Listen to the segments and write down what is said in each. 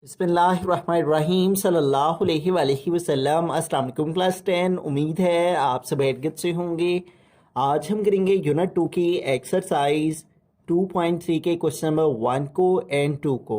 बिस्मिल्लाहिर्रहमानिर्रहीम सल्लल्लाहु अलैहि वसल्लम। अस्सलाम वालेकुम क्लास 10। उम्मीद है आप सब खैरियत से होंगे। आज हम करेंगे यूनिट 2 की एक्सरसाइज 2.3 के क्वेश्चन नंबर 1 को एंड 2 को।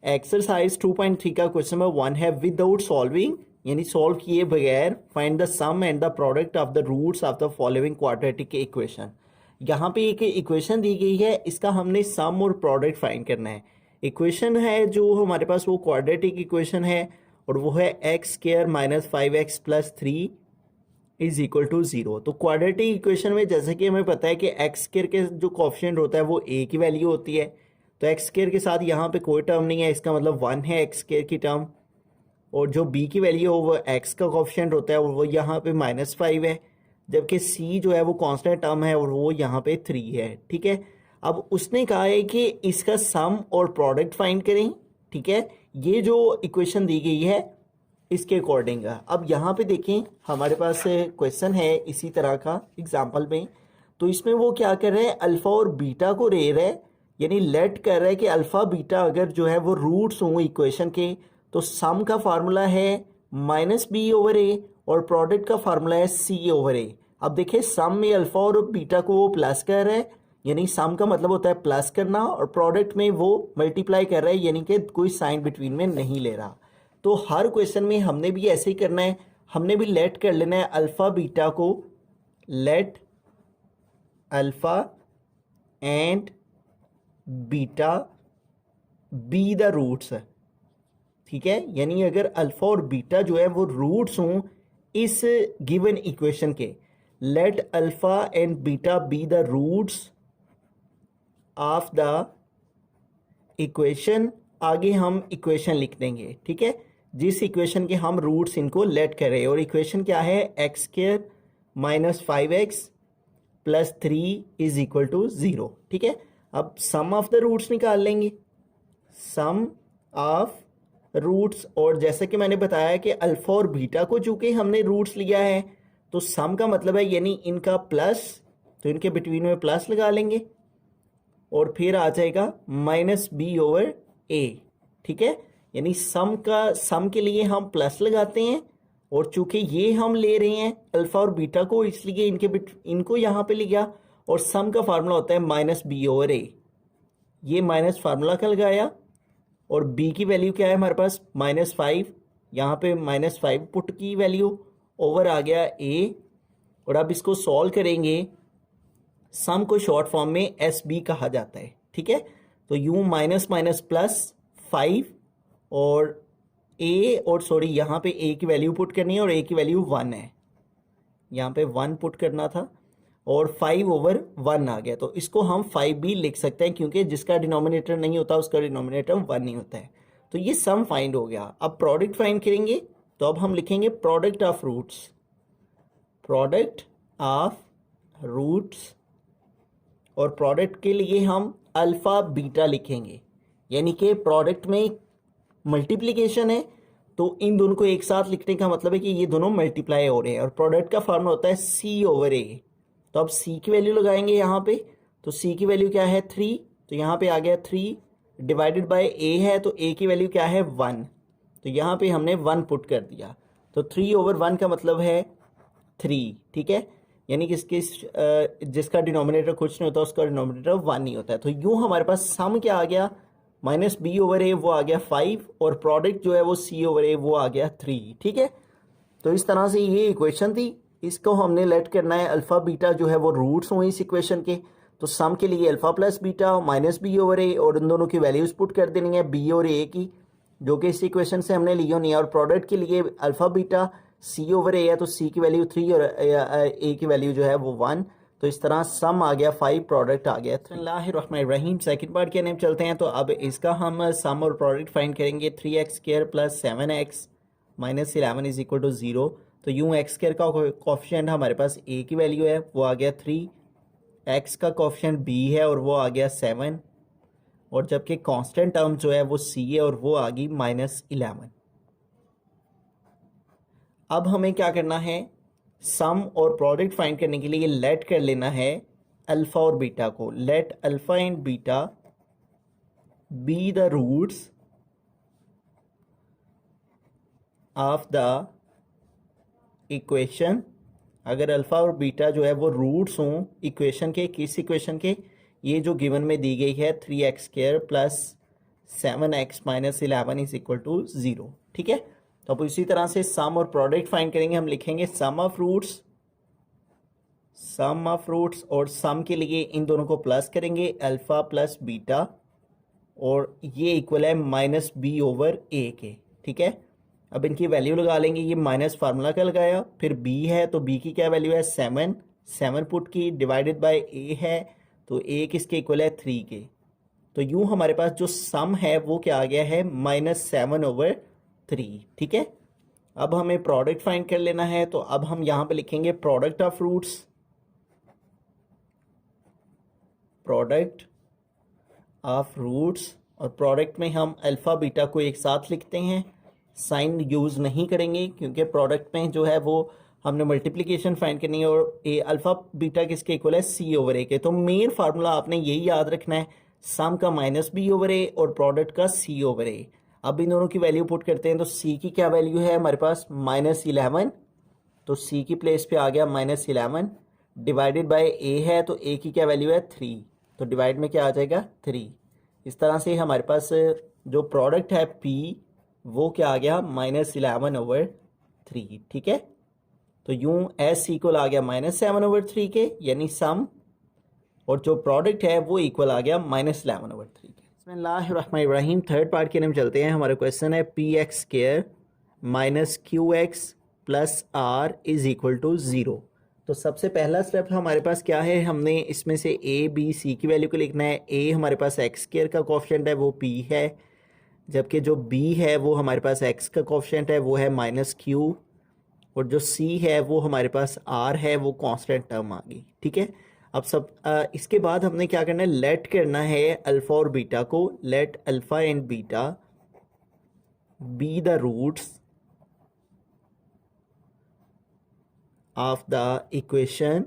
एक्सरसाइज 2.3 का क्वेश्चन नंबर 1 है विदाउट सॉल्विंग, यानी सॉल्व किए बगैर find the sum and the product of the roots of the following quadratic equation. यहाँ पे एक इक्वेशन दी गई है, इसका हमने सम और प्रोडक्ट फाइंड करना है। इक्वेशन है जो हमारे पास वो क्वाड्रेटिक इक्वेशन है और वो है X square minus 5x plus 3 is equal to 0। तो क्वाड्रेटिक इक्वेशन में जैसे कि हमें पता है कि एक्स स्क्वायर के जो कोएफिशिएंट होता है वो ए की वैल्यू होती है, तो एक्स स्क्वायर के साथ यहाँ पे कोई टर्म नहीं है, इसका मतलब 1 है एक्स स्क्वायर की टर्म, और जो बी की वैल्यू है वो एक्स का कोएफिशिएंट होता है वो यहाँ पे -5 है, जबकि सी जो है वो कांस्टेंट टर्म है और वो यहाँ पे 3 है। ठीक है, अब उसने कहा है कि इसका सम और प्रोडक्ट फाइंड करें। ठीक है, ये जो इक्वेशन दी गई है इसके अकॉर्डिंग। अब यहाँ पे देखें हमारे पास क्वेश्चन है इसी तरह का एग्जाम्पल में, तो इसमें वो क्या कर रहे हैं, अल्फा और बीटा को ले रहे हैं, यानी लेट कर रहा है कि अल्फा बीटा अगर जो है वो रूट्स हों इक्वेशन के, तो सम का फार्मूला है -b/a और प्रोडक्ट का फार्मूला है c/a। अब देखिए सम में अल्फा और बीटा को वो प्लस कर रहा है, यानी सम का मतलब होता है प्लस करना, और प्रोडक्ट में वो मल्टीप्लाई कर रहा है, यानी कि कोई साइन बिटवीन में नहीं ले रहा। तो हर क्वेश्चन में हमने भी ऐसे ही करना है, हमने भी लेट कर लेना है अल्फा बीटा को, let alpha and beta be the roots. ठीक है, यानी अगर अल्फा और बीटा जो है वो रूट्स हों इस गिवन इक्वेशन के, let alpha and beta be the roots of the equation. आगे हम इक्वेशन लिख देंगे, ठीक है, जिस इक्वेशन के हम रूट्स इनको लेट करें, और इक्वेशन क्या है, X square minus 5x plus 3 is equal to 0। ठीक है, अब सम ऑफ द रूट्स निकाल लेंगे, सम ऑफ रूट्स, और जैसा कि मैंने बताया कि अल्फा और बीटा को चूंकि हमने रूट्स लिया है तो सम का मतलब है यानी इनका प्लस, तो इनके बिटवीन में प्लस लगा लेंगे और फिर आ जाएगा -b/a। ठीक है, यानी सम के लिए हम प्लस लगाते हैं, और चूंकि ये हम ले रहे हैं अल्फा और बीटा को इसलिए इनको यहाँ पे लिया, और सम का फार्मूला होता है -b/a। ये माइनस फार्मूला का लगाया, और b की वैल्यू क्या है हमारे पास -5, यहाँ पे -5 पुट की वैल्यू, ओवर आ गया a, और अब इसको सॉल्व करेंगे। सम को शॉर्ट फॉर्म में SB कहा जाता है। ठीक है, तो यूं माइनस माइनस प्लस 5, और यहाँ पे a की वैल्यू पुट करनी है, और a की वैल्यू 1 है, यहाँ पे 1 पुट करना था, और 5/1 आ गया, तो इसको हम 5b लिख सकते हैं, क्योंकि जिसका डिनोमिनेटर नहीं होता उसका डिनोमिनेटर 1 नहीं होता है। तो ये सम फाइंड हो गया। अब प्रोडक्ट फाइंड करेंगे, तो अब हम लिखेंगे product of roots, product of roots, और प्रोडक्ट के लिए हम अल्फा बीटा लिखेंगे, यानी कि प्रोडक्ट में मल्टीप्लिकेशन है तो इन दोनों को एक साथ लिखने का मतलब है कि ये दोनों मल्टीप्लाई हो रहे हैं, और प्रोडक्ट का फॉर्मूला होता है c/a। तो अब c की वैल्यू लगाएंगे यहाँ पे, तो c की वैल्यू क्या है 3, तो यहाँ पे आ गया 3 डिवाइडेड बाय a है, तो a की वैल्यू क्या है 1, तो यहाँ पे हमने 1 पुट कर दिया, तो 3/1 का मतलब है 3। ठीक है, यानी कि जिसका डिनोमिनेटर कुछ नहीं होता उसका डिनोमिनेटर 1 नहीं होता है। तो यूं हमारे पास सम क्या आ गया, -b/a वो आ गया 5, और प्रोडक्ट जो है वो c/a वो आ गया 3। ठीक है, तो इस तरह से ये इक्वेशन थी, इसको हमने लेट करना है अल्फा बीटा जो है वो रूट्स हों इस इक्वेशन के, तो सम के लिए अल्फा प्लस बीटा -b/a, और इन दोनों की वैल्यूज पुट कर देनी है b और a की, जो कि इस इक्वेशन से हमने ली होनी है, और प्रोडक्ट के लिए अल्फा बीटा c/a है, तो c की वैल्यू 3 और a की वैल्यू जो है वो 1, तो इस तरह सम आ गया 5, प्रोडक्ट आ गया 3। बिस्मिल्लाहिर्रहमानिर्रहीम, सेकंड पार्ट के नेम चलते हैं। तो अब इसका हम सम और प्रोडक्ट फाइंड करेंगे, 3x² plus 7x minus 11 is equal to 0। तो यूं x² का कोफिशिएंट हमारे पास a की वैल्यू है वो आ गया 3, x का कोफिशिएंट b है और वो आ गया 7, और जबकि कांस्टेंट टर्म जो है वो c है और वो आ गई -11। अब हमें क्या करना है, सम और प्रोडक्ट फाइंड करने के लिए लेट कर लेना है अल्फा और बीटा को, let alpha and beta be the roots of the equation, अगर अल्फ़ा और बीटा जो है वो रूट्स हों इक्वेशन के, किस इक्वेशन के, ये जो गिवन में दी गई है 3x² plus 7x minus 11 is equal to 0। ठीक है, तो अब इसी तरह से सम और प्रोडक्ट फाइंड करेंगे। हम लिखेंगे सम ऑफ रूट्स और सम के लिए इन दोनों को प्लस करेंगे, अल्फ़ा प्लस बीटा, और ये इक्वल है माइनस बी ओवर ए के। ठीक है, अब इनकी वैल्यू लगा लेंगे। ये माइनस फार्मूला का लगाया, फिर बी है तो बी की क्या वैल्यू है 7 पुट की, डिवाइडेड बाय ए है तो ए किसके इक्वल है 3 के। तो यूं हमारे पास जो सम है वो क्या आ गया है -7/3। ठीक है, अब हमें प्रोडक्ट फाइंड कर लेना है, तो अब हम यहां पे लिखेंगे प्रोडक्ट ऑफ रूट्स, और प्रोडक्ट में हम अल्फ़ा बीटा को एक साथ लिखते हैं, साइन यूज़ नहीं करेंगे क्योंकि प्रोडक्ट में जो है वो हमने मल्टीप्लिकेशन फाइंड करनी है, और ए अल्फ़ा बीटा किसके इक्वल है C/A के। तो मेन फार्मूला आपने यही याद रखना है, सम का -B/A और प्रोडक्ट का C/A। अब इन दोनों की वैल्यू पुट करते हैं, तो C की क्या वैल्यू है हमारे पास -11, तो C की प्लेस पे आ गया -11, डिवाइडेड बाय A है तो A की क्या वैल्यू है 3, तो डिवाइड में क्या आ जाएगा 3। इस तरह से हमारे पास जो प्रोडक्ट है P वो क्या आ गया -11/3। ठीक है, तो यूं S इक्वल आ गया -7/3 के, यानी सम, और जो प्रोडक्ट है वो इक्वल आ गया -11/3 के। बिस्मिल्लाहिर्रहमानिर्रहीम, थर्ड पार्ट के लिए हम चलते हैं। हमारा क्वेश्चन है px² minus QX plus R is equal to 0। तो सबसे पहला स्टेप हमारे पास क्या है, हमने इसमें से A B C की वैल्यू को लिखना है। A हमारे पास x² का कोफिशिएंट है वो P है, जबकि जो B है वो हमारे पास x का कोफिशिएंट है वो है -Q, और जो C है वो हमारे पास R है, वो कांस्टेंट टर्म आ गई। ठीक है, अब इसके बाद हमने क्या करना है, लेट करना है अल्फ़ा और बीटा को, let alpha and beta be the roots of the equation.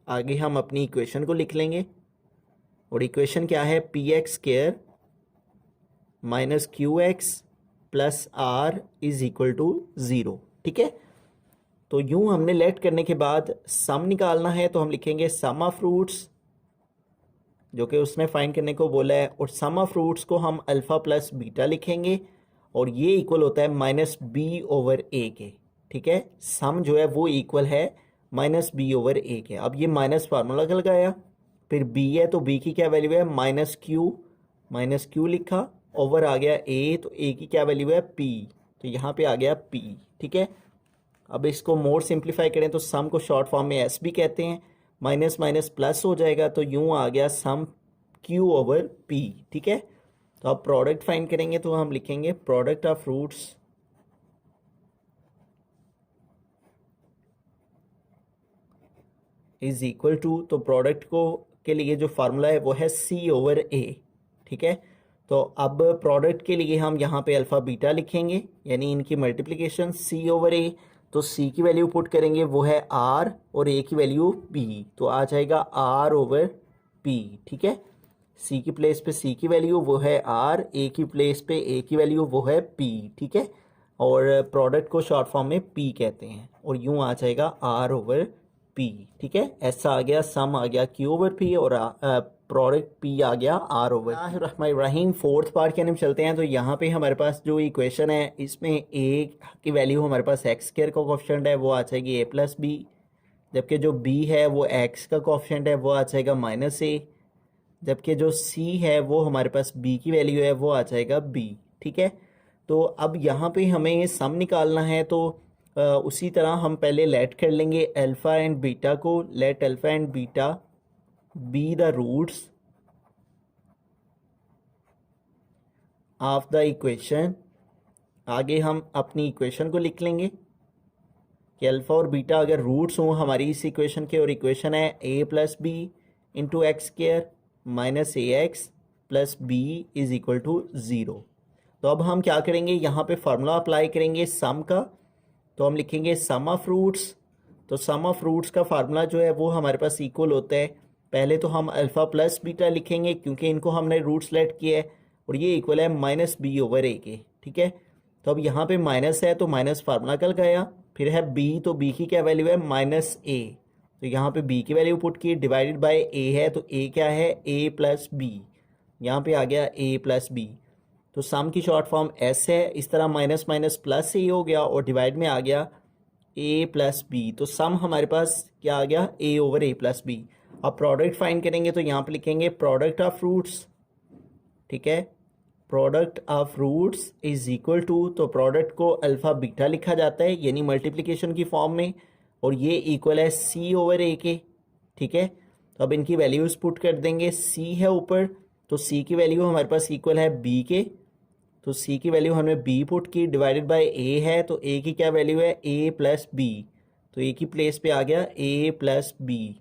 आगे हम अपनी इक्वेशन को लिख लेंगे, और इक्वेशन क्या है px² minus QX plus R is equal to 0। ठीक है, तो यूं हमने लेट करने के बाद सम निकालना है, तो हम लिखेंगे सम ऑफ रूट्स, जो कि उसने फाइंड करने को बोला है, और सम ऑफ रूट्स को हम अल्फ़ा प्लस बीटा लिखेंगे, और ये इक्वल होता है -B/A के। ठीक है, सम जो है वो इक्वल है -B/A के। अब ये माइनस फार्मूला का लगाया, फिर B है तो B की क्या वैल्यू है -Q लिखा, ओवर आ गया A, तो A की क्या वैल्यू है P, तो यहाँ पे आ गया P। ठीक है, अब इसको मोर सिंप्लीफाई करें तो सम को शॉर्ट फॉर्म में S भी कहते हैं, माइनस माइनस प्लस हो जाएगा, तो यूं आ गया सम Q/P। ठीक है, तो अब प्रोडक्ट फाइंड करेंगे, तो हम लिखेंगे product of roots is equal to, तो प्रोडक्ट को के लिए जो फार्मूला है वो है C/A। ठीक है, तो अब प्रोडक्ट के लिए हम यहाँ पे अल्फ़ा बीटा लिखेंगे, यानी इनकी मल्टीप्लिकेशन C/A। तो C की वैल्यू पुट करेंगे वो है R, और A की वैल्यू P, तो आ जाएगा R/P। ठीक है, C की प्लेस पे C की वैल्यू वो है R, A की प्लेस पे A की वैल्यू वो है P। ठीक है, और प्रोडक्ट को शॉर्ट फॉर्म में P कहते हैं, और यूं आ जाएगा R/P। ठीक है, ऐसा आ गया, सम आ गया Q/P, और प्रोडक्ट P आ गया R/P। फोर्थ पार्ट के अंदर चलते हैं। तो यहाँ पे हमारे पास जो इक्वेशन है, इसमें A की वैल्यू हमारे पास x² का कोफिशिएंट है वो आ जाएगी A प्लस B, जबकि जो B है वो x का कोफिशिएंट है वो आ जाएगा -A, जबकि जो C है वो हमारे पास B की वैल्यू है वो आ जाएगा B। ठीक है, तो अब यहाँ पे हमें सम निकालना है, तो उसी तरह हम पहले लेट कर लेंगे अल्फ़ा एंड बीटा को, let alpha and beta be the roots of the equation. आगे हम अपनी इक्वेशन को लिख लेंगे कि अल्फ़ा और बीटा अगर रूट्स हों हमारी इस इक्वेशन के, और इक्वेशन है A plus B into x² minus AX plus B is equal to 0। तो अब हम क्या करेंगे, यहाँ पे फार्मूला अप्लाई करेंगे सम का, तो हम लिखेंगे सम ऑफ रूट्स। तो सम ऑफ रूट्स का फार्मूला जो है वो हमारे पास इक्वल होता है, पहले तो हम अल्फ़ा प्लस बीटा लिखेंगे क्योंकि इनको हमने रूट्स लेट किया है, और ये इक्वल है -B/A के। ठीक है, तो अब यहाँ पे माइनस है तो माइनस फार्मूला कल गया, फिर है b, तो b की क्या वैल्यू है माइनस a, तो यहाँ पे b की वैल्यू पुट की, डिवाइडेड बाय a है तो a क्या है a प्लस b, यहाँ पे आ गया a प्लस b, तो सम की शॉर्ट फॉर्म s है, इस तरह माइनस माइनस प्लस a हो गया और डिवाइड में आ गया a प्लस बी, तो सम हमारे पास क्या आ गया a over a plus B. अब प्रोडक्ट फाइंड करेंगे तो यहाँ पे लिखेंगे प्रोडक्ट ऑफ फ्रूट्स, ठीक है, product of fruits is equal to, तो प्रोडक्ट को अल्फ़ा बीटा लिखा जाता है यानी मल्टीप्लिकेशन की फॉर्म में, और ये इक्वल है सी ओवर ए के, ठीक है। तो अब इनकी वैल्यूज़ पुट कर देंगे, सी है ऊपर तो सी की वैल्यू हमारे पास इक्वल है बी के, तो सी की वैल्यू हमने बी पुट की, डिवाइडेड बाय ए है तो ए की क्या वैल्यू है ए प्लस बी, तो ए की प्लेस पे आ गया ए प्लस बी।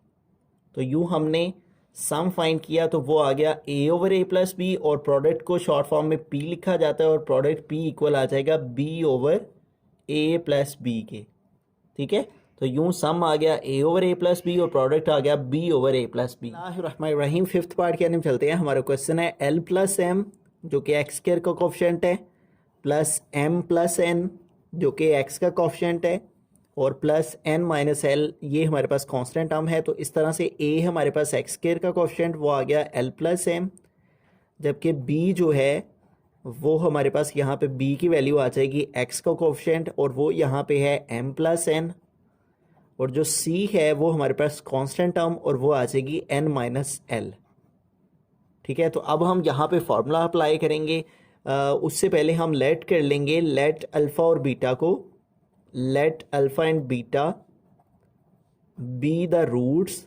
तो यूँ हमने सम फाइंड किया तो वो आ गया a over a plus B, और प्रोडक्ट को शॉर्ट फॉर्म में p लिखा जाता है और प्रोडक्ट p इक्वल आ जाएगा b over a plus B के, ठीक है। तो यूँ सम आ गया a over a plus B और प्रोडक्ट आ गया b over a plus B. रहीम फिफ्थ पार्ट के अंदर चलते हैं। हमारा क्वेश्चन है l प्लस एम जो कि एक्स स्क्वायर का कोफिशिएंट है, प्लस m प्लस n जो कि x का कोफिशिएंट है, और प्लस n माइनस एल ये हमारे पास कांस्टेंट टर्म है। तो इस तरह से a हमारे पास एक्स स्क्वायर का कोफिशिएंट वो आ गया l प्लस एम, जबकि b जो है वो हमारे पास यहाँ पे b की वैल्यू आ जाएगी x का कोफिशिएंट और वो यहाँ पे है m प्लस एन, और जो c है वो हमारे पास कांस्टेंट टर्म और वो आ जाएगी n माइनस एल, ठीक है। तो अब हम यहाँ पे फॉर्मूला अप्लाई करेंगे, उससे पहले हम लेट कर लेंगे, लेट अल्फ़ा और बीटा को, let alpha and beta be the roots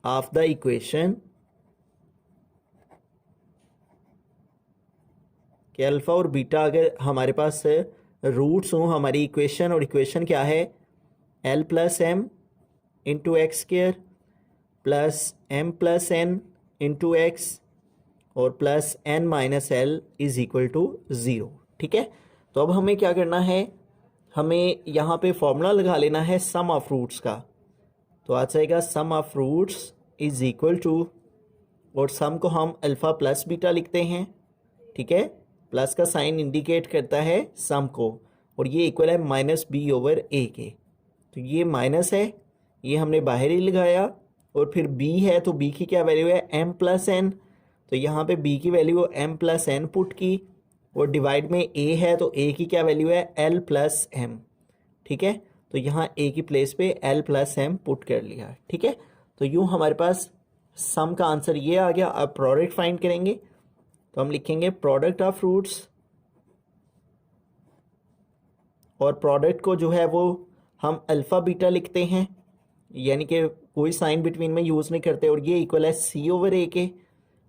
of the equation कि अल्फ़ा और बीटा अगर हमारे पास रूट्स हों हमारी इक्वेशन, और इक्वेशन क्या है l plus M into X square plus M plus N into X और plus N minus L is equal to zero, ठीक है। तो अब हमें क्या करना है, हमें यहाँ पे फॉर्मूला लगा लेना है सम ऑफ रूट्स का, तो आ जाएगा sum of roots is equal to, और सम को हम अल्फ़ा प्लस बीटा लिखते हैं, ठीक है, प्लस का साइन इंडिकेट करता है सम को, और ये इक्वल है माइनस बी ओवर ए के, तो ये माइनस है ये हमने बाहर ही लगाया, और फिर b है तो b की क्या वैल्यू है m प्लस एन, तो यहाँ पे b की value m plus N put की, और डिवाइड में a है तो a की क्या वैल्यू है l प्लस एम, ठीक है। तो यहाँ a की प्लेस पे l प्लस एम पुट कर लिया, ठीक है। तो यूँ हमारे पास सम का आंसर ये आ गया। अब प्रोडक्ट फाइंड करेंगे तो हम लिखेंगे प्रोडक्ट ऑफ फ्रूट्स, और प्रोडक्ट को जो है वो हम अल्फ़ा बीटा लिखते हैं, यानी कि कोई साइन बिटवीन में यूज़ नहीं करते, और ये इक्वल है सी ओवर ए के,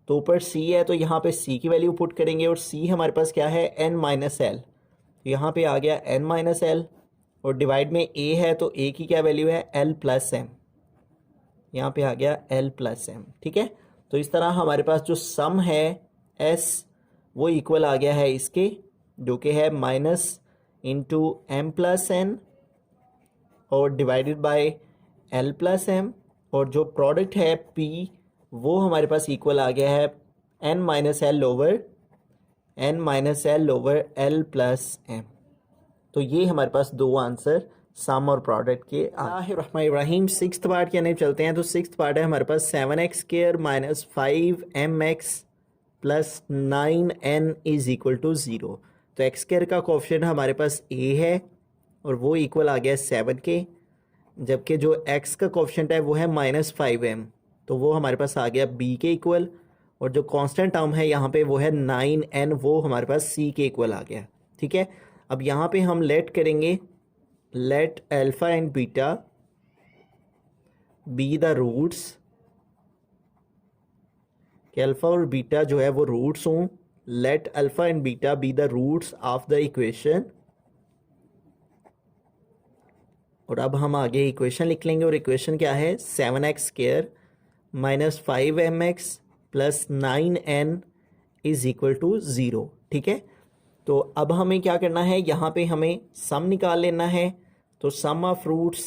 तो ऊपर c है तो यहाँ पे c की वैल्यू पुट करेंगे, और c हमारे पास क्या है n माइनस एल, तो यहाँ पे आ गया n माइनस एल, और डिवाइड में a है तो a की क्या वैल्यू है l प्लस एम, यहाँ पे आ गया l प्लस एम, ठीक है। तो इस तरह हमारे पास जो सम है s वो इक्वल आ गया है इसके, जो कि है minus into M plus N और divided by l plus M, और जो प्रोडक्ट है p वो हमारे पास इक्वल आ गया है n minus L over l plus M. तो ये हमारे पास दो आंसर सम और प्रोडक्ट के। रहीम सिक्स्थ पार्ट के अंदर चलते हैं। तो सिक्स्थ पार्ट है हमारे पास 7x square minus 5mx plus 9n is equal to 0। तो एक्स स्क्वायर का कोफिशिएंट हमारे पास a है और वो इक्वल आ गया 7 के, जबकि जो x का कोफिशिएंट है वो है माइनस 5m, तो वो हमारे पास आ गया b के इक्वल, और जो कांस्टेंट टर्म है यहाँ पे वो है 9n, वो हमारे पास c के इक्वल आ गया, ठीक है। अब यहाँ पे हम लेट करेंगे, let alpha and beta be the roots, कि अल्फा और बीटा जो है वो रूट्स हों, let alpha and beta be the roots of the equation. और अब हम आगे इक्वेशन लिख लेंगे, और इक्वेशन क्या है 7x square minus 5mx plus 9n is equal to 0, ठीक है। तो अब हमें क्या करना है, यहाँ पे हमें सम निकाल लेना है, तो सम ऑफ रूट्स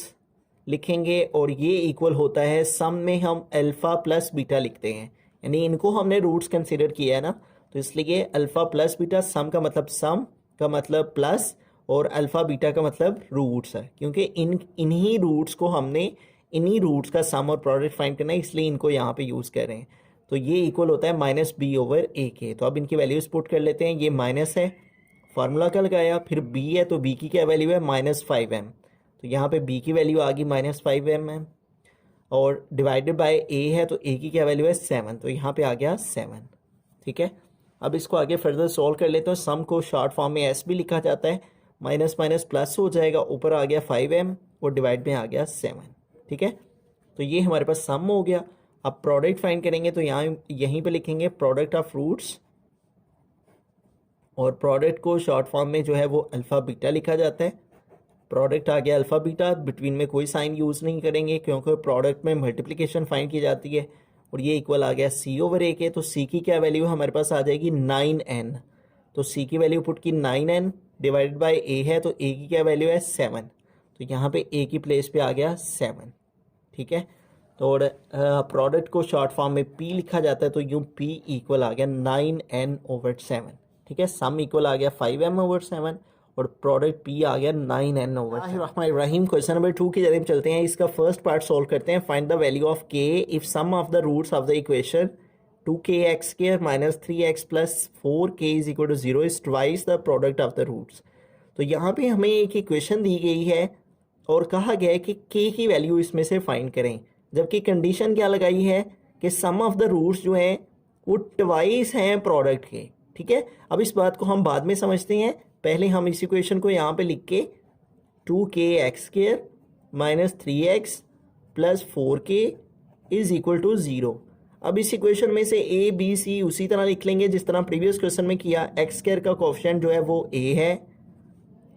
लिखेंगे, और ये इक्वल होता है सम में हम अल्फ़ा प्लस बीटा लिखते हैं, यानी इनको हमने रूट्स कंसिडर किया है ना, तो इसलिए अल्फ़ा प्लस बीटा, सम का मतलब सम का मतलब प्लस और अल्फ़ा बीटा का मतलब रूट्स है, क्योंकि इन्हीं रूट्स को हमने इन्हीं रूट्स का सम और प्रोडक्ट फाइंड करना है, इसलिए इनको यहाँ पे यूज़ कर रहे हैं। तो ये इक्वल होता है माइनस बी ओवर ए के। तो अब इनकी वैल्यूज पुट कर लेते हैं। ये माइनस है, फार्मूला का लगाया, फिर बी है तो बी की क्या वैल्यू है -5m, तो यहाँ पे बी की वैल्यू आ गई -5m है, और डिवाइडेड बाय ए है तो ए की क्या वैल्यू है 7, तो यहाँ पे आ गया 7। ठीक है, अब इसको आगे फर्दर सॉल्व कर लेते हैं। सम को शॉर्ट फॉर्म में एस भी लिखा जाता है, माइनस माइनस प्लस हो जाएगा, ऊपर आ गया 5m और डिवाइड में आ गया 7। ठीक है, तो ये हमारे पास सम हो गया। अब प्रोडक्ट फाइंड करेंगे तो यहाँ यहीं पे लिखेंगे प्रोडक्ट ऑफ फ्रूट्स, और प्रोडक्ट को शॉर्ट फॉर्म में जो है वो अल्फ़ा बीटा लिखा जाता है। प्रोडक्ट आ गया अल्फ़ा बीटा, बिटवीन में कोई साइन यूज़ नहीं करेंगे क्योंकि प्रोडक्ट में मल्टीप्लिकेशन फाइंड की जाती है, और ये इक्वल आ गया सी ओवर ए के। तो सी की क्या वैल्यू हमारे पास आ जाएगी 9n, तो सी की वैल्यू पुट की 9n, डिवाइडेड बाय ए है तो ए की क्या वैल्यू है 7, तो यहाँ पे ए की प्लेस पे आ गया 7। ठीक है, तो प्रोडक्ट को शॉर्ट फॉर्म में पी लिखा जाता है, तो यूँ पी इक्वल आ गया 9n/7। ठीक है, सम इक्वल आ गया 5m/7 और प्रोडक्ट पी आ गया 9n/7। क्वेश्चन नंबर 2 की जरिए चलते हैं। इसका फर्स्ट पार्ट सॉल्व करते हैं। Find the value of K if sum of the roots of the equation 2kx² - 3x + 4k = 0 is twice the product of the roots. तो यहाँ पे हमें एक इक्वेशन दी गई है और कहा गया है कि k की वैल्यू इसमें से फाइंड करें, जबकि कंडीशन क्या लगाई है कि सम ऑफ द रूट्स जो हैं वो ट्वाइस हैं प्रोडक्ट के। ठीक है, अब इस बात को हम बाद में समझते हैं, पहले हम इस इक्वेशन को यहाँ पे लिख के 2kx² - 3x + 4k = 0। अब इस इक्वेशन में से a b c उसी तरह लिख लेंगे जिस तरह प्रीवियस क्वेश्चन में किया। x² का कोएफिशिएंट जो है वो a है,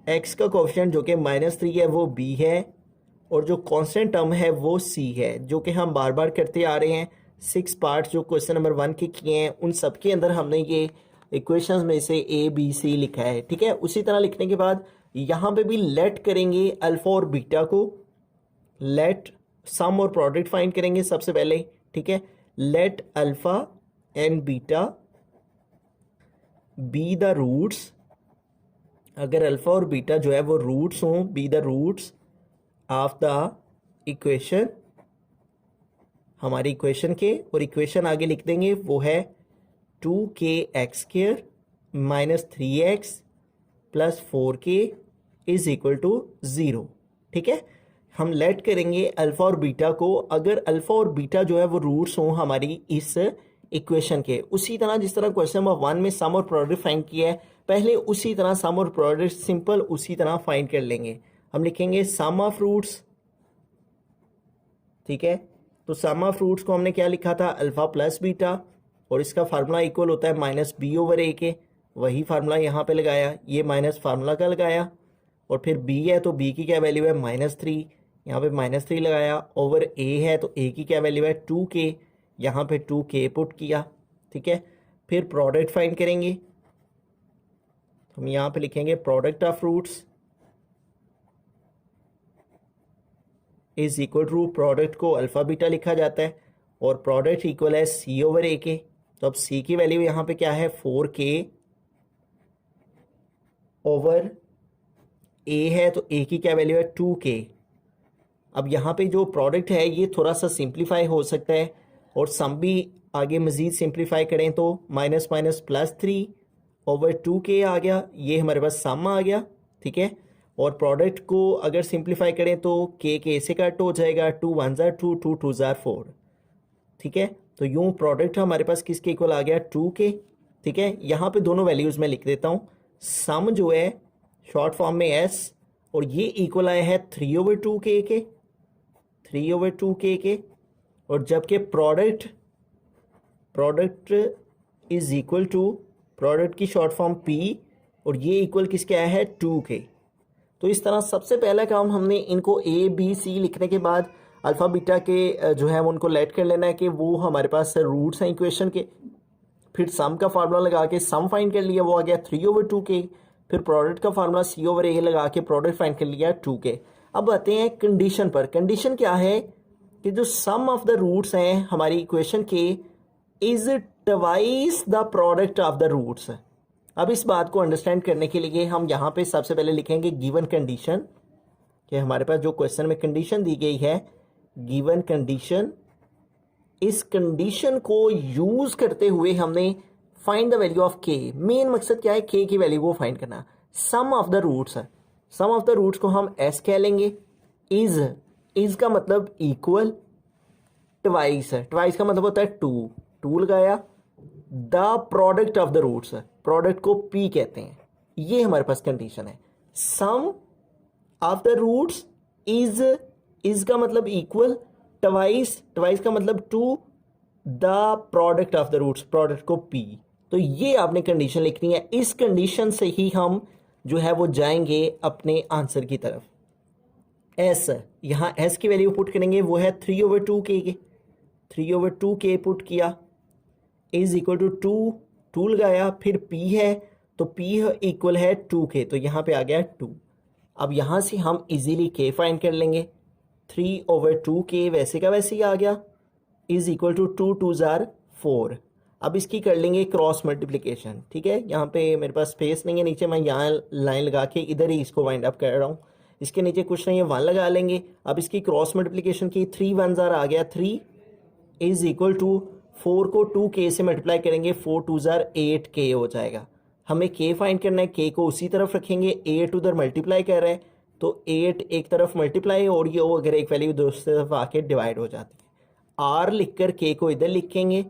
x का कोएफिशिएंट जो कि -3 है वो b है, और जो कांस्टेंट टर्म है वो c है, जो कि हम बार बार करते आ रहे हैं। 6 पार्ट जो क्वेश्चन नंबर 1 के किए हैं उन सब के अंदर हमने ये इक्वेशंस में से a b c लिखा है। ठीक है, उसी तरह लिखने के बाद यहाँ पे भी लेट करेंगे अल्फा और बीटा को, लेट सम और प्रोडक्ट फाइंड करेंगे सबसे पहले। ठीक है, let alpha and beta be the roots, अगर अल्फा और बीटा जो है वो रूट्स हों, be the roots of the equation, हमारी इक्वेशन के, और इक्वेशन आगे लिख देंगे वो है 2kx² - 3x + 4k = 0। ठीक है, हम लेट करेंगे अल्फा और बीटा को, अगर अल्फा और बीटा जो है वो रूट्स हों हमारी इस इक्वेशन के, उसी तरह जिस तरह क्वेश्चन नंबर 1 में सम और प्रोडक्ट फाइंड किया है, पहले उसी तरह सम और प्रोडक्ट सिंपल उसी तरह फाइंड कर लेंगे। हम लिखेंगे सम ऑफ रूट्स। ठीक है, तो सम ऑफ रूट्स को हमने क्या लिखा था, अल्फा प्लस बीटा, और इसका फार्मूला इक्वल होता है -b/a के। वही फार्मूला यहाँ पे लगाया, ये माइनस फार्मूला का लगाया, और फिर b है तो b की क्या वैल्यू है -3, यहाँ पे -3 लगाया, ओवर a है तो a की क्या वैल्यू है 2k, यहाँ पे 2k पुट किया। ठीक है, फिर प्रोडक्ट फाइंड करेंगे, हम यहाँ पे लिखेंगे product of fruits is equal to, product को अल्फा बीटा लिखा जाता है और प्रोडक्ट इक्वल है c/a के। तो अब c की वैल्यू यहाँ पे क्या है 4k, ओवर a है तो a की क्या वैल्यू है 2k। अब यहाँ पे जो प्रोडक्ट है ये थोड़ा सा सिंप्लीफाई हो सकता है, और सम भी आगे मज़ीद सिंप्लीफाई करें तो -3 ओवर 2k आ गया, ये हमारे पास सम आ गया। ठीक है, और प्रोडक्ट को अगर सिंप्लीफाई करें तो k से कट हो जाएगा, 2 1 ज़ा 2 2 2 ज़ा 4। ठीक है, तो यूँ प्रोडक्ट हमारे पास किसके इक्वल आ गया 2k। ठीक है, यहाँ पे दोनों वैल्यूज़ मैं लिख देता हूँ। सम जो है शॉर्ट फॉर्म में s, और ये इक्वल आया है 3/2k के, 3/2k के, और जबकि product is equal to, product की शॉर्ट फॉर्म p, और ये इक्वल किसके आया है 2k। तो इस तरह सबसे पहला काम हमने इनको a b c लिखने के बाद अल्फ़ा बीटा के जो है उनको लेट कर लेना है कि वो हमारे पास रूट्स हैं इक्वेशन के। फिर सम का फार्मूला लगा के सम फाइंड कर लिया, वो आ गया 3/2k। फिर प्रोडक्ट का फार्मूला c/a लगा के प्रोडक्ट फाइंड कर लिया 2k। अब आते हैं कंडीशन पर। कंडीशन क्या है कि जो सम ऑफ द रूट्स हैं हमारी इक्वेशन के is twice the product of the roots. अब इस बात को अंडरस्टैंड करने के लिए हम यहाँ पे सबसे पहले लिखेंगे गिवन कंडीशन, कि हमारे पास जो क्वेश्चन में कंडीशन दी गई है गिवन कंडीशन, इस कंडीशन को यूज करते हुए हमने फाइंड द वैल्यू ऑफ के। मेन मकसद क्या है, के की वैल्यू को फाइंड करना। सम ऑफ द रूट्स है, सम ऑफ द रूट्स को हम एस कह लेंगे। इज का मतलब इक्वल, ट्वाइस है, ट्वाइस का मतलब होता है टू, टू लगाया। The product of the roots है, प्रोडक्ट को पी कहते हैं। ये हमारे पास कंडीशन है। Sum of the roots is का मतलब इक्वल, ट्वाइस, ट्वाइस का मतलब two, the product of the roots, product को पी। तो ये आपने कंडीशन लिखनी है। इस कंडीशन से ही हम जो है वो जाएंगे अपने आंसर की तरफ। एस, यहाँ एस की वैल्यू पुट करेंगे, वो है 3/2 के, 3/2 के पुट किया, इज इक्वल टू 2, 2 लगाया, फिर पी है तो पी इक्वल है 2 के, तो यहाँ पे आ गया 2। अब यहाँ से हम इजीली के फाइंड कर लेंगे। 3/2 के वैसे का वैसे ही आ गया, is equal to 2 2s are 4। अब इसकी कर लेंगे क्रॉस मल्टीप्लिकेशन। ठीक है, यहाँ पे मेरे पास स्पेस नहीं है नीचे, मैं यहाँ लाइन लगा के इधर ही इसको वाइंड अप कर रहा हूँ। इसके नीचे कुछ नहीं है, 1 लगा लेंगे। अब इसकी क्रॉस मल्टीप्लिकेशन की, 3 1s are आ गया 3, इज इक्वल टू 4 को 2k से मल्टीप्लाई करेंगे, 4 2s are 8k हो जाएगा। हमें k फाइंड करना है, k को उसी तरफ रखेंगे, 8 उधर मल्टीप्लाई कर रहे हैं तो 8 एक तरफ मल्टीप्लाई और ये अगर एक वैल्यू दूसरी तरफ आके डिवाइड हो जाती है। आर लिख कर के को इधर लिखेंगे।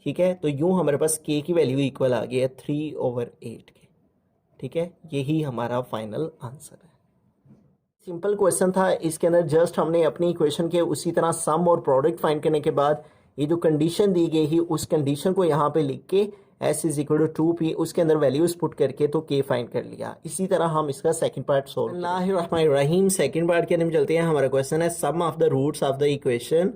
ठीक है, तो यूं हमारे पास के की वैल्यू इक्वल आ गई है 3/8 के। ठीक है, यही हमारा फाइनल आंसर है। सिंपल क्वेश्चन था, इसके अंदर जस्ट हमने अपनी इक्वेशन के उसी तरह सम और प्रोडक्ट फाइंड करने के बाद ये जो कंडीशन दी गई है उस कंडीशन को यहाँ पे लिख के s is equal to 2p, उसके अंदर वैल्यूज पुट करके तो k फाइंड कर लिया। इसी तरह हम इसका सेकंड पार्ट सोल्व रहीम सेकंड पार्ट के अंदर चलते हैं। हमारा क्वेश्चन है sum of the roots of the equation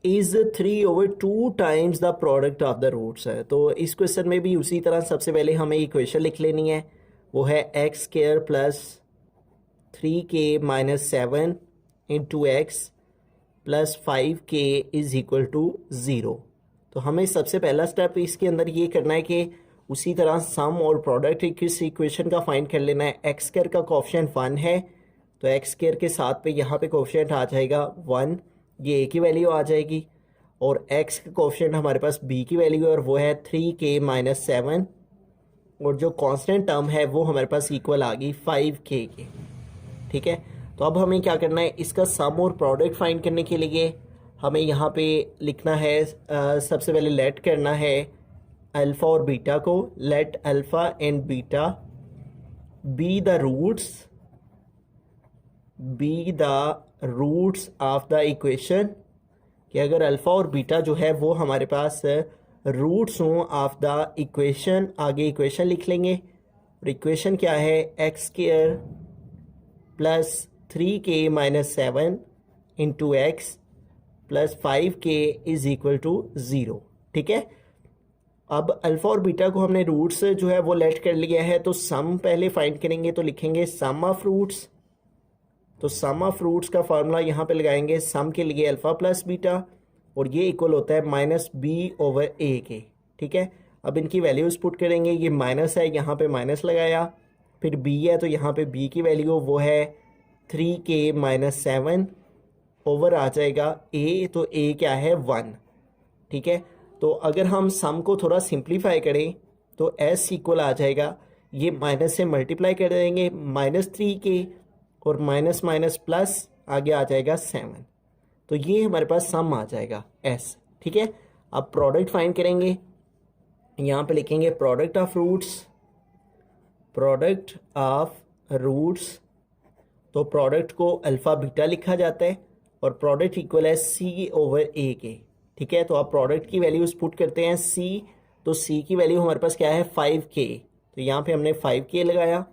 is 3/2 times the product of the roots है। तो इस क्वेश्चन में भी उसी तरह सबसे पहले हमें इक्वेशन लिख लेनी है, वो है X square plus 3k minus 7 into X plus 5k is equal to 0। तो हमें सबसे पहला स्टेप इसके अंदर ये करना है कि उसी तरह सम और प्रोडक्ट किस इक्वेशन का फाइंड कर लेना है। एक्स स्क्वायर का कोएफिशिएंट 1 है तो एक्स स्क्वायर के साथ पे यहाँ पे कोएफिशिएंट आ जाएगा 1, ये ए की वैल्यू आ जाएगी। और एक्स का कोएफिशिएंट हमारे पास बी की वैल्यू है और वो है 3k माइनस 7, और जो कांस्टेंट टर्म है वो हमारे पास इक्वल आ गई 5k के। ठीक है, तो अब हमें क्या करना है, इसका सम और प्रोडक्ट फाइंड करने के लिए हमें यहाँ पे लिखना है, सबसे पहले लेट करना है अल्फ़ा और बीटा को। Let alpha and beta be the roots of the equation, कि अगर अल्फ़ा और बीटा जो है वो हमारे पास रूट्स हों ऑफ द इक्वेशन। आगे इक्वेशन लिख लेंगे, और इक्वेशन क्या है, X square plus 3k minus 7 into X plus 5k is equal to 0। ठीक है, अब अल्फ़ा और बीटा को हमने रूट्स जो है वो लेट कर लिया है, तो सम पहले फाइंड करेंगे तो लिखेंगे सम ऑफ रूट्स। तो सम ऑफ रूट्स का फार्मूला यहाँ पे लगाएंगे, सम के लिए अल्फ़ा प्लस बीटा, और ये इक्वल होता है माइनस b/a के। ठीक है, अब इनकी वैल्यूज़ पुट करेंगे, ये माइनस है यहाँ पे माइनस लगाया, फिर b है तो यहाँ पे b की वैल्यू वो है 3k माइनस 7 ओवर आ जाएगा a, तो a क्या है 1। ठीक है, तो अगर हम सम को थोड़ा सिंप्लीफाई करें तो s इक्वल आ जाएगा, ये माइनस से मल्टीप्लाई कर देंगे -3k और माइनस माइनस प्लस आगे आ जाएगा 7, तो ये हमारे पास सम आ जाएगा s। ठीक है, अब प्रोडक्ट फाइंड करेंगे, यहाँ पे लिखेंगे प्रोडक्ट ऑफ रूट्स। तो प्रोडक्ट को अल्फ़ा बीटा लिखा जाता है और प्रोडक्ट इक्वल है c/a के। ठीक है, तो आप प्रोडक्ट की वैल्यूज पुट करते हैं c, तो c की वैल्यू हमारे पास क्या है 5k, तो यहाँ पे हमने 5k लगाया,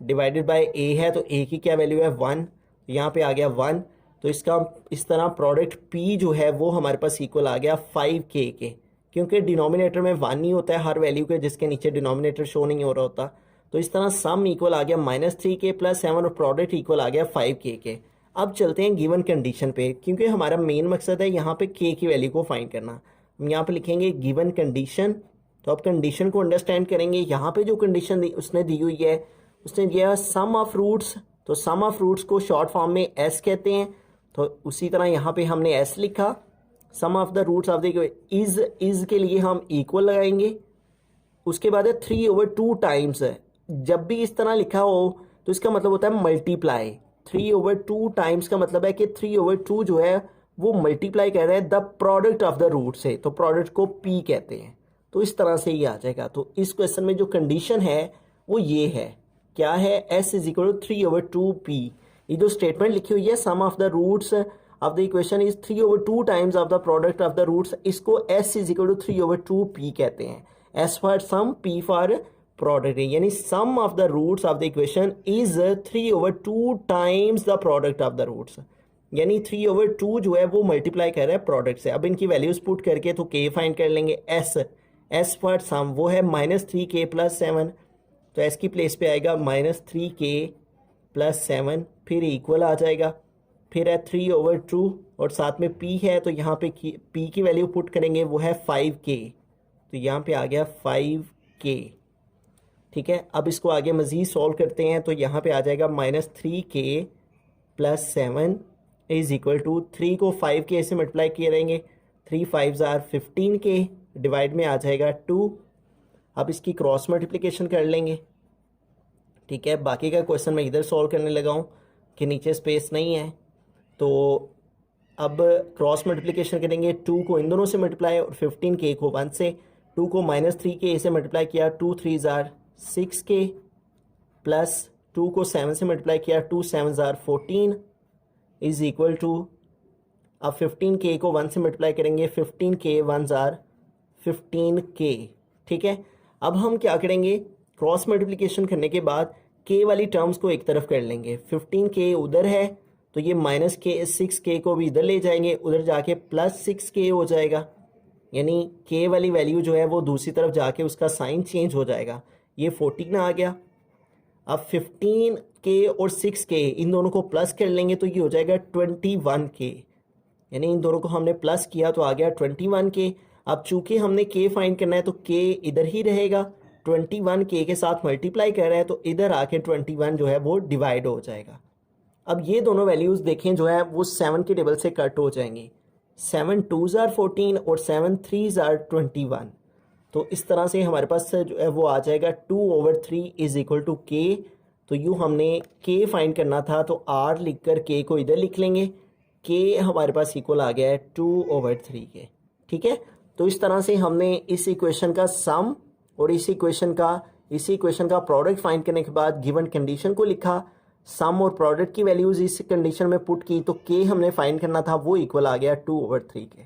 डिवाइडेड बाय a है तो a की क्या वैल्यू है 1, तो यहाँ पे आ गया 1। तो इसका इस तरह प्रोडक्ट p जो है वो हमारे पास इक्वल आ गया 5k के, क्योंकि डिनोमिनेटर में 1 नहीं होता है हर वैल्यू के जिसके नीचे डिनोमिनेटर शो नहीं हो रहा होता। तो इस तरह सम इक्वल आ गया -3k प्लस 7 और प्रोडक्ट इक्वल आ गया 5k के। अब चलते हैं गिवन कंडीशन पे, क्योंकि हमारा मेन मकसद है यहाँ पे k की वैल्यू को फाइंड करना। हम यहाँ पे लिखेंगे गिवन कंडीशन। तो अब कंडीशन को अंडरस्टैंड करेंगे। यहाँ पे जो कंडीशन उसने दी हुई है, उसने दिया सम ऑफ रूट्स। तो सम ऑफ रूट्स को शॉर्ट फॉर्म में एस कहते हैं। तो उसी तरह यहाँ पे हमने एस लिखा। Sum of the roots of the is के लिए हम इक्वल लगाएंगे। उसके बाद है 3/2 टाइम्स है। जब भी इस तरह लिखा हो तो इसका मतलब होता है मल्टीप्लाई। 3/2 टाइम्स का मतलब है कि 3/2 जो है वो मल्टीप्लाई कर रहा है the product of the root से। तो प्रोडक्ट को पी कहते हैं। तो इस तरह से ही आ जाएगा। तो इस क्वेश्चन में जो कंडीशन है वो ये है, क्या है, s is equal to 3/2 p। ये जो स्टेटमेंट लिखी हुई है sum of the roots of the equation is 3/2 times of the product of the roots, इसको s is equal to 3/2 p कहते हैं। s for sum, p for product, यानी sum of the roots of the equation is 3/2 times the product of the roots, यानी 3/2 जो है वो multiply कर रहा है प्रोडक्ट से। अब इनकी वैल्यूज पुट करके तो k फाइंड कर लेंगे। s फॉर सम वो है -3k + 7, तो s की प्लेस पे आएगा -3k + 7, फिर इक्वल आ जाएगा। फिर है 3/2 और साथ में p है, तो यहाँ पे p की वैल्यू पुट करेंगे, वो है 5k, तो यहाँ पे आ गया 5k। ठीक है, अब इसको आगे मज़ीद सॉल्व करते हैं। तो यहाँ पे आ जाएगा -3k + 7 इज इक्वल टू 3 को 5k से मल्टीप्लाई किए रहेंगे, 3 5s are 15k, डिवाइड में आ जाएगा 2। अब इसकी क्रॉस मल्टीप्लिकेशन कर लेंगे। ठीक है, बाकी का क्वेश्चन मैं इधर सॉल्व करने लगा हूँ कि नीचे स्पेस नहीं है। तो अब क्रॉस मल्टीप्लिकेशन करेंगे, 2 को इन दोनों से मल्टीप्लाई और 15k को 1 से, 2 को -3k से मल्टीप्लाई किया, 2 3s are 6k, प्लस 2 को 7 से मल्टीप्लाई किया, 2 7s are 14 is equal to, अब 15k को 1 से मल्टीप्लाई करेंगे, 15k 1s are 15k। ठीक है, अब हम क्या करेंगे, क्रॉस मल्टीप्लिकेशन करने के बाद k वाली टर्म्स को एक तरफ कर लेंगे। 15k उधर है तो ये -6k को भी इधर ले जाएंगे, उधर जाके +6k हो जाएगा, यानी k वाली वैल्यू जो है वो दूसरी तरफ जाके उसका साइन चेंज हो जाएगा। ये 14 आ गया। अब 15k और 6k इन दोनों को प्लस कर लेंगे तो ये हो जाएगा 21k, यानी इन दोनों को हमने प्लस किया तो आ गया 21k। अब चूंकि हमने k फाइंड करना है तो k इधर ही रहेगा, 21k के साथ मल्टीप्लाई कर रहा है तो इधर आके 21 जो है वो डिवाइड हो जाएगा। अब ये दोनों वैल्यूज़ देखें जो है वो 7 के टेबल से कट हो जाएंगी। 7 2s are 14 और 7 3s are 21। तो इस तरह से हमारे पास जो है वो आ जाएगा 2/3 इज इक्वल टू k। तो यूँ हमने k फाइंड करना था तो r लिख कर k को इधर लिख लेंगे, k हमारे पास इक्वल आ गया है 2/3 के। ठीक है, तो इस तरह से हमने इस इक्वेशन का सम और इस इक्वेशन का प्रोडक्ट फाइंड करने के बाद गिवन कंडीशन को लिखा, सम और प्रोडक्ट की वैल्यूज़ इस कंडीशन में पुट की, तो k हमने फाइंड करना था वो इक्वल आ गया 2/3 के।